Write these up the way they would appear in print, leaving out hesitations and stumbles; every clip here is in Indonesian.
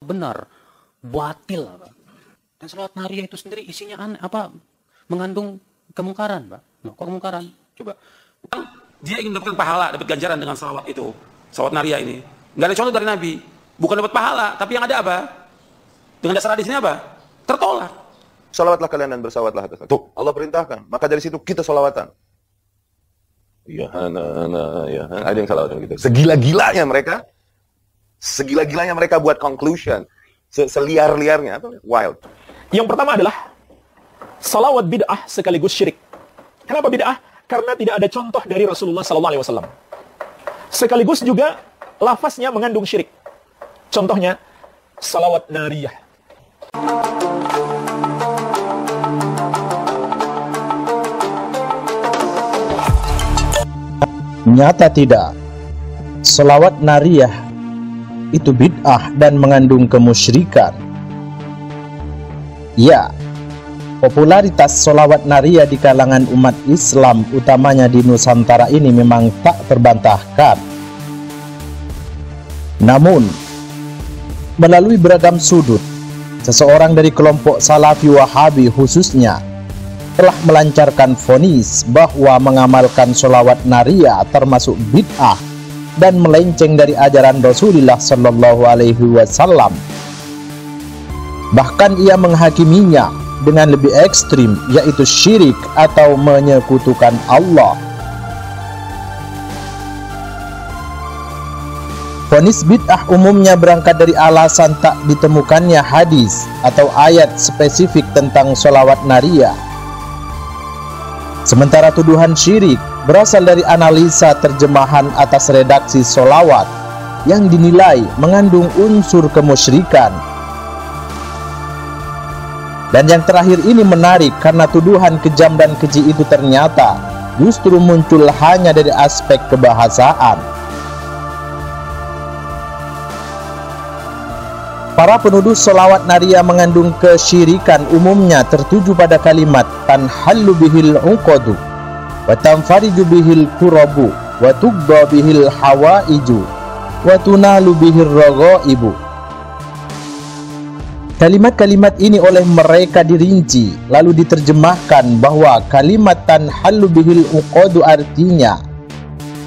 benar, batil, Pak. Dan salawat nariyah itu sendiri isinya mengandung kemungkaran, Pak. Nah, kok kemungkaran? Coba. Dia ingin mendapatkan pahala, dapat ganjaran dengan salawat itu, salawat nariyah ini. Nggak ada contoh dari Nabi. Bukan dapat pahala, tapi yang ada apa? Dengan dasar hadisnya apa? Tertolak. Salawatlah kalian dan bersalawatlah atas aku. Tuh, Allah perintahkan. Maka dari situ kita salawatan. Ya, ada yang salawatan gitu. Segila-gilanya mereka buat conclusion. Seliar-liarnya, wild. Yang pertama adalah salawat bid'ah sekaligus syirik. Kenapa bid'ah? Karena tidak ada contoh dari Rasulullah SAW. Sekaligus juga lafaznya mengandung syirik. Contohnya salawat nariyah. Nyata tidak. Salawat nariyah itu bid'ah dan mengandung kemusyrikan. Ya, popularitas salawat nariyah di kalangan umat Islam, utamanya di Nusantara ini, memang tak terbantahkan. Namun, melalui beragam sudut, seseorang dari kelompok Salafi Wahabi khususnya telah melancarkan vonis bahwa mengamalkan sholawat nariyah termasuk bid'ah dan melenceng dari ajaran Rasulullah Shallallahu Alaihi Wasallam. Bahkan ia menghakiminya dengan lebih ekstrim, yaitu syirik atau menyekutukan Allah. Vonis bid'ah umumnya berangkat dari alasan tak ditemukannya hadis atau ayat spesifik tentang sholawat nariyah. Sementara tuduhan syirik berasal dari analisa terjemahan atas redaksi sholawat yang dinilai mengandung unsur kemusyrikan. Dan yang terakhir ini menarik karena tuduhan kejam dan keji itu ternyata justru muncul hanya dari aspek kebahasaan. Para penuduh sholawat nariyah mengandung kesyirikan umumnya tertuju pada kalimat tanhallu bihil uqadu wa tanfariju bihil kurabu wa tugda bihil hawaiju wa tunalu bihil raghaibu. Kalimat-kalimat ini oleh mereka dirinci lalu diterjemahkan bahwa kalimat tanhallu bihil uqadu artinya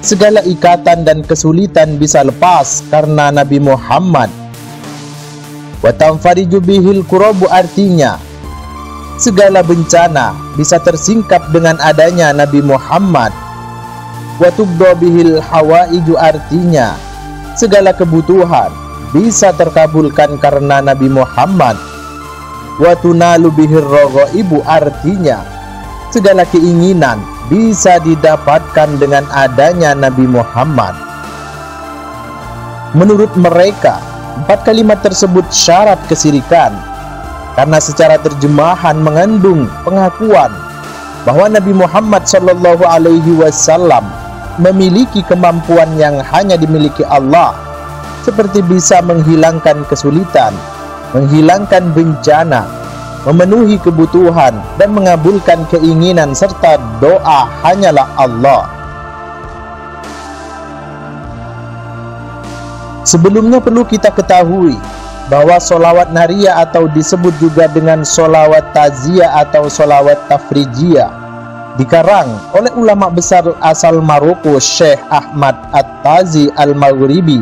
segala ikatan dan kesulitan bisa lepas karena Nabi Muhammad. Wa tanfariju bihil kurabu artinya segala bencana bisa tersingkap dengan adanya Nabi Muhammad. Wa tugda bihil hawaiju artinya segala kebutuhan bisa terkabulkan karena Nabi Muhammad. Wa tunalu bihir raghaibu artinya segala keinginan bisa didapatkan dengan adanya Nabi Muhammad. Menurut mereka, 4 kalimat tersebut syarat kesyirikan karena secara terjemahan mengandung pengakuan bahwa Nabi Muhammad Shallallahu Alaihi Wasallam memiliki kemampuan yang hanya dimiliki Allah, seperti bisa menghilangkan kesulitan, menghilangkan bencana, memenuhi kebutuhan, dan mengabulkan keinginan serta doa hanyalah Allah. Sebelumnya perlu kita ketahui bahwa sholawat nariyah atau disebut juga dengan sholawat taziyah atau sholawat tafrijiyah dikarang oleh ulama besar asal Maroko Syekh Ahmad At-Tazi Al-Maghribi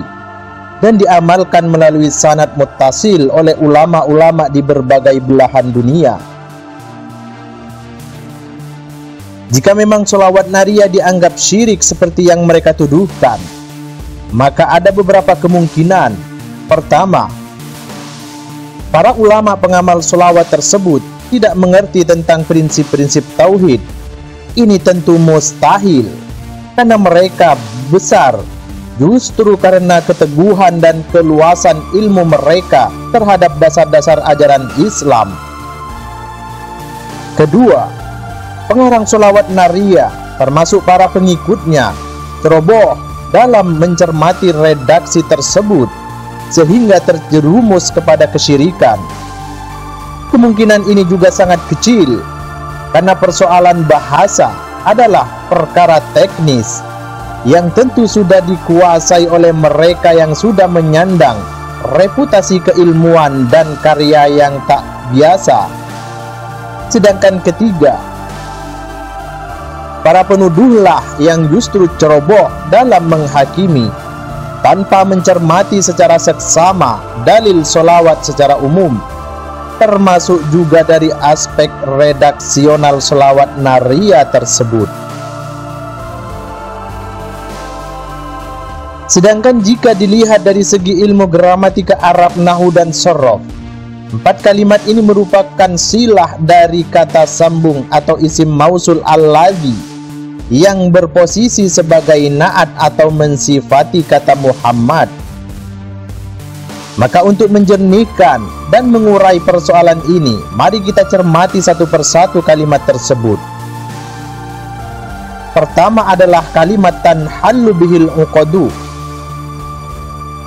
dan diamalkan melalui sanad muttasil oleh ulama-ulama di berbagai belahan dunia. Jika memang sholawat nariyah dianggap syirik seperti yang mereka tuduhkan, maka ada beberapa kemungkinan. Pertama, para ulama pengamal sholawat tersebut tidak mengerti tentang prinsip-prinsip tauhid. Ini tentu mustahil, karena mereka besar justru karena keteguhan dan keluasan ilmu mereka terhadap dasar-dasar ajaran Islam. Kedua, pengarang sholawat nariyah termasuk para pengikutnya ceroboh dalam mencermati redaksi tersebut sehingga terjerumus kepada kesyirikan. Kemungkinan ini juga sangat kecil karena persoalan bahasa adalah perkara teknis yang tentu sudah dikuasai oleh mereka yang sudah menyandang reputasi keilmuan dan karya yang tak biasa. Sedangkan ketiga, para penuduhlah yang justru ceroboh dalam menghakimi tanpa mencermati secara seksama dalil sholawat secara umum, termasuk juga dari aspek redaksional sholawat nariyah tersebut. Sedangkan jika dilihat dari segi ilmu gramatika Arab, Nahwu dan Shorof, 4 kalimat ini merupakan silah dari kata sambung atau isim mausul alladzi yang berposisi sebagai naat atau mensifati kata Muhammad. Maka untuk menjernihkan dan mengurai persoalan ini, mari kita cermati satu persatu kalimat tersebut. Pertama adalah kalimat tanhallu bihil uqadu.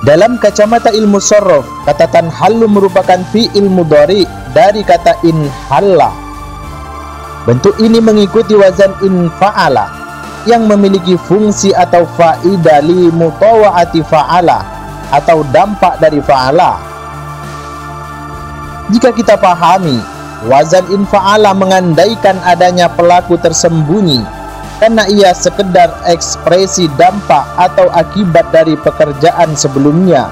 Dalam kacamata ilmu shorof, kata tanhallu merupakan fi'il mudhari dari kata inhalla. Bentuk ini mengikuti wazan infa'ala yang memiliki fungsi atau fa'idah li mutawa'ati fa'ala atau dampak dari fa'ala. Jika kita pahami, wazan infa'ala mengandaikan adanya pelaku tersembunyi karena ia sekedar ekspresi dampak atau akibat dari pekerjaan sebelumnya.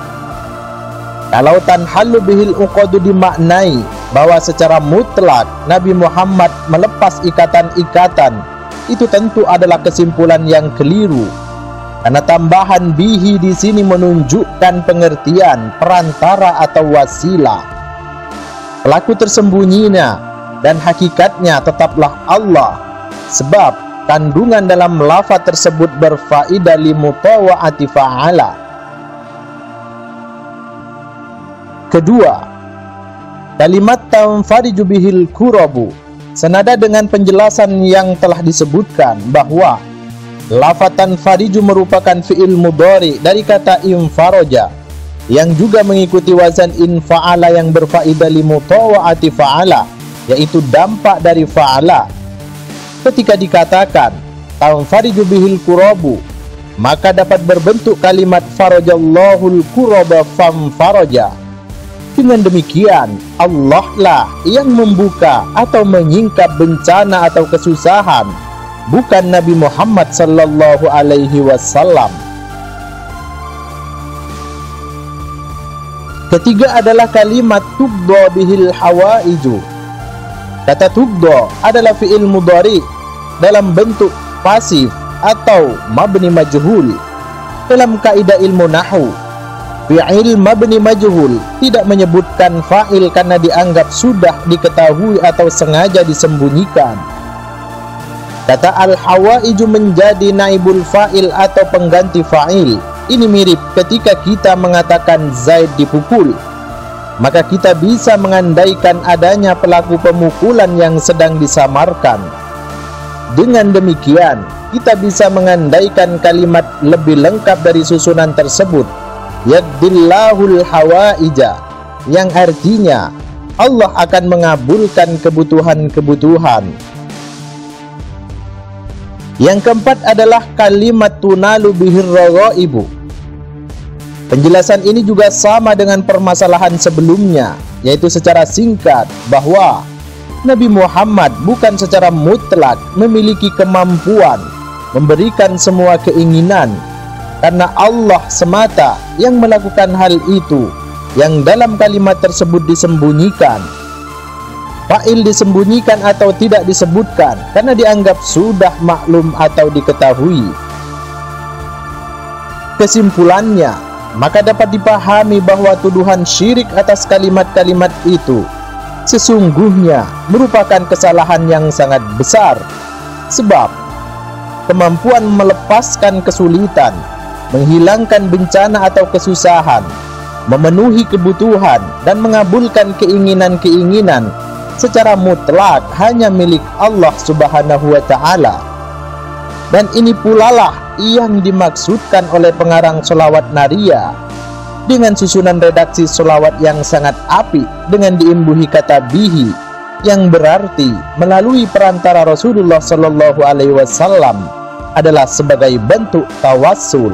Kalau tanhallu bihil uqadu dimaknai bahwa secara mutlak Nabi Muhammad melepas ikatan-ikatan, itu tentu adalah kesimpulan yang keliru. Karena tambahan bihi di sini menunjukkan pengertian perantara atau wasilah. Pelaku tersembunyinya dan hakikatnya tetaplah Allah, sebab kandungan dalam lafaz tersebut berfaedah li mutawa'ati fa'ala. Kedua, kalimat tanfariju bihil kurabu senada dengan penjelasan yang telah disebutkan bahwa lafaz tanfariju merupakan fi'il mudhari dari kata infaraja yang juga mengikuti wazan infa'ala yang berfaedah li mutawa'ati fa'ala, yaitu dampak dari fa'ala. Ketika dikatakan tanfariju bihil kurabu, maka dapat berbentuk kalimat farajallahul kuraba famfaraja. Dengan demikian, Allah lah yang membuka atau menyingkap bencana atau kesusahan, bukan Nabi Muhammad sallallahu alaihi wasallam. Ketiga adalah kalimat tubdo bihil hawaiju. Kata tubdo adalah fi'il mudhari dalam bentuk pasif atau mabni majhul. Dalam kaidah ilmu nahwu, fi'il mabni majhul tidak menyebutkan fa'il karena dianggap sudah diketahui atau sengaja disembunyikan. Kata al-hawaiju menjadi naibul fa'il atau pengganti fa'il. Ini mirip ketika kita mengatakan Zaid dipukul, maka kita bisa mengandaikan adanya pelaku pemukulan yang sedang disamarkan. Dengan demikian, kita bisa mengandaikan kalimat lebih lengkap dari susunan tersebut, yaqdillahul hawaija, yang artinya Allah akan mengabulkan kebutuhan-kebutuhan. Yang keempat adalah kalimat tunalu bihir raghaibu. Penjelasan ini juga sama dengan permasalahan sebelumnya, yaitu secara singkat bahwa Nabi Muhammad bukan secara mutlak memiliki kemampuan memberikan semua keinginan, karena Allah semata yang melakukan hal itu, yang dalam kalimat tersebut disembunyikan. Fa'il disembunyikan atau tidak disebutkan karena dianggap sudah maklum atau diketahui. Kesimpulannya, maka dapat dipahami bahwa tuduhan syirik atas kalimat-kalimat itu sesungguhnya merupakan kesalahan yang sangat besar, sebab kemampuan melepaskan kesulitan, menghilangkan bencana atau kesusahan, memenuhi kebutuhan, dan mengabulkan keinginan-keinginan secara mutlak hanya milik Allah Subhanahu wa Ta'ala. Dan ini pula lah yang dimaksudkan oleh pengarang sholawat nariyah dengan susunan redaksi sholawat yang sangat apik dengan diimbuhi kata bihi, yang berarti melalui perantara Rasulullah Sallallahu Alaihi Wasallam adalah sebagai bentuk tawassul.